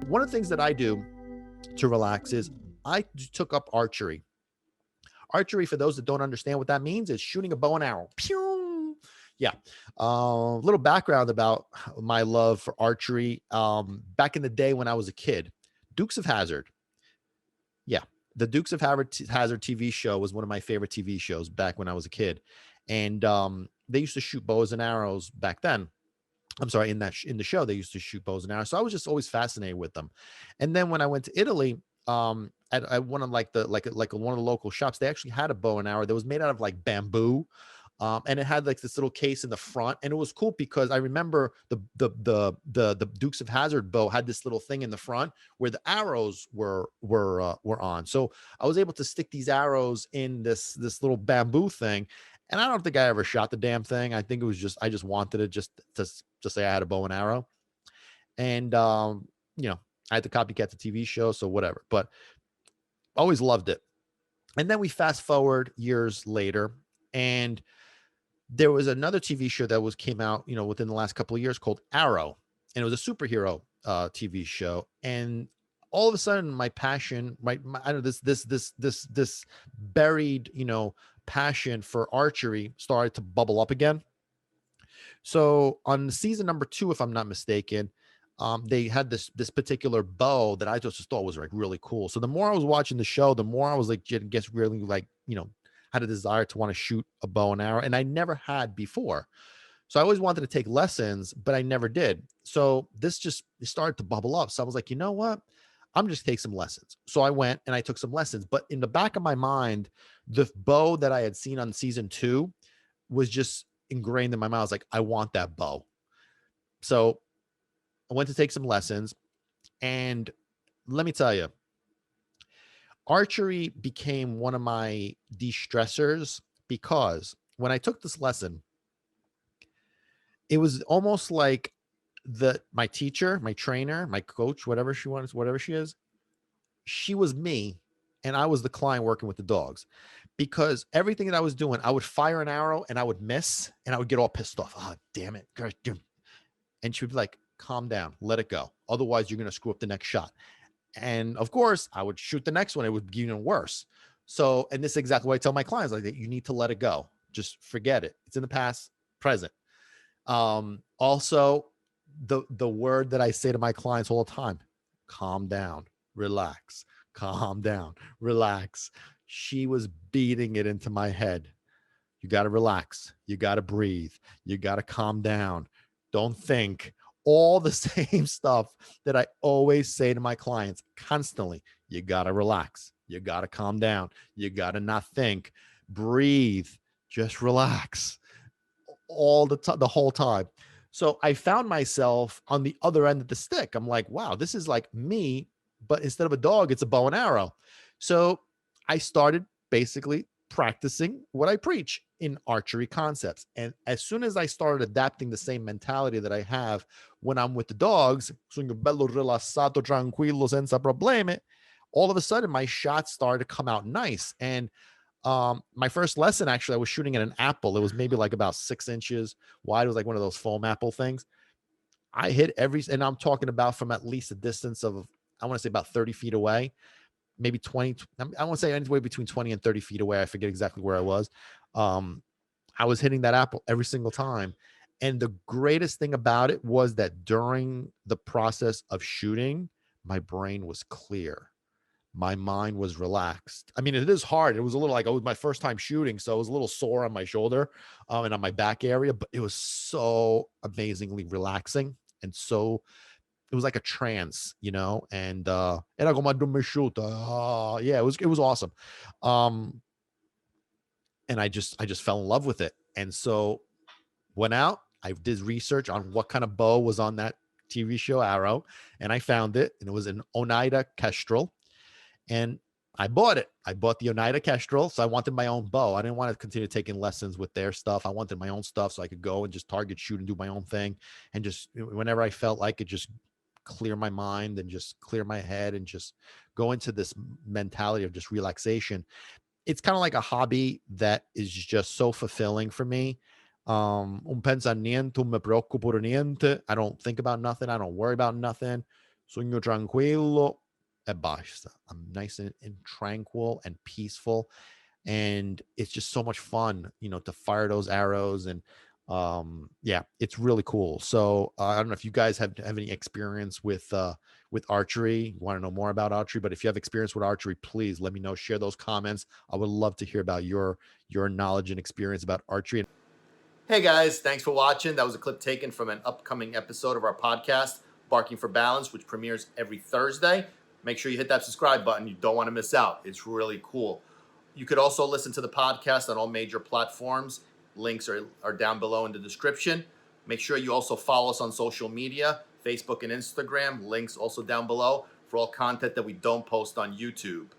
one of the things that I do to relax is I took up archery. Archery, for those that don't understand what that means, is shooting a bow and arrow. Pew! Yeah. Little background about my love for archery. Back in the day when I was a kid, Dukes of Hazzard. Yeah. The Dukes of Hazzard TV show was one of my favorite TV shows back when I was a kid. And they used to shoot bows and arrows back then. I'm sorry, in the show, they used to shoot bows and arrows. So I was just always fascinated with them. And then when I went to Italy, at one of like one of the local shops, they actually had a bow and arrow that was made out of like bamboo. And it had like this little case in the front, and it was cool because I remember the Dukes of Hazzard bow had this little thing in the front where the arrows were on. So I was able to stick these arrows in this little bamboo thing, and I don't think I ever shot the damn thing. I think it was just I just wanted it just to say I had a bow and arrow, and I had to copycat the TV show, so whatever. But always loved it. And then we fast forward years later, and there was another TV show that came out, within the last couple of years called Arrow, and it was a superhero TV show. And all of a sudden, my passion, I know this buried, passion for archery started to bubble up again. So on season number 2, if I'm not mistaken, they had this particular bow that I just thought was like really cool. So the more I was watching the show, the more I was like, guess really like, had a desire to want to shoot a bow and arrow, and I never had before. So I always wanted to take lessons, but I never did. So this just started to bubble up. So I was like, you know what? I'm just take some lessons. So I went and I took some lessons. But in the back of my mind, the bow that I had seen on season 2 was just ingrained in my mind. I was like, I want that bow. So I went to take some lessons, and let me tell you, archery became one of my de-stressors because when I took this lesson, it was almost like my teacher, my trainer, my coach, whatever she is, she was me and I was the client working with the dogs, because everything that I was doing, I would fire an arrow and I would miss and I would get all pissed off. Oh, damn it. And she would be like, calm down, let it go. Otherwise, you're going to screw up the next shot. And of course, I would shoot the next one. It would be even worse. So, and this is exactly what I tell my clients, like, you need to let it go. Just forget it. It's in the past, present. Also, the word that I say to my clients all the time, calm down, relax, calm down, relax. She was beating it into my head. You got to relax. You got to breathe. You got to calm down. Don't think. All the same stuff that I always say to my clients constantly. You got to relax. You got to calm down. You got to not think. Breathe. Just relax. The whole time. So I found myself on the other end of the stick. I'm like, wow, this is like me, but instead of a dog, it's a bow and arrow. So I started basically practicing what I preach in archery concepts. And as soon as I started adapting the same mentality that I have when I'm with the dogs, sogno bello rilassato, tranquillo, senza problemi, all of a sudden my shots started to come out nice. And my first lesson, actually, I was shooting at an apple. It was maybe like about 6 inches wide. It was like one of those foam apple things. I hit and I'm talking about from at least a distance of, I want to say about 30 feet away, maybe 20. I want to say anywhere between 20 and 30 feet away. I forget exactly where I was. I was hitting that apple every single time. And the greatest thing about it was that during the process of shooting, my brain was clear. My mind was relaxed. I mean, it is hard. It was a little like, it was my first time shooting, so it was a little sore on my shoulder and on my back area, but it was so amazingly relaxing. And so it was like a trance, and era come a shoot. Yeah, it was awesome. And I just fell in love with it. And so went out, I did research on what kind of bow was on that TV show Arrow, and I found it, and it was an Oneida Kestrel. And I bought it. I bought the Oneida Kestrel. So I wanted my own bow. I didn't want to continue taking lessons with their stuff. I wanted my own stuff so I could go and just target shoot and do my own thing. And just whenever I felt like it, just clear my mind and just clear my head and just go into this mentality of just relaxation. It's kind of like a hobby that is just so fulfilling for me. Un pensamiento me preoccupo por niente. I don't think about nothing. I don't worry about nothing. Sogno tranquillo e basta. I'm nice and tranquil and peaceful. And it's just so much fun, to fire those arrows. And yeah, it's really cool. So I don't know if you guys have any experience with archery. You want to know more about archery, but if you have experience with archery, please let me know. Share those comments. I would love to hear about your knowledge and experience about archery. Hey guys, thanks for watching. That was a clip taken from an upcoming episode of our podcast, Barking for Balance, which premieres every Thursday. Make sure you hit that subscribe button. You don't want to miss out. It's really cool. You could also listen to the podcast on all major platforms. Links are down below in the description. Make sure you also follow us on social media, Facebook and Instagram. Links also down below for all content that we don't post on YouTube.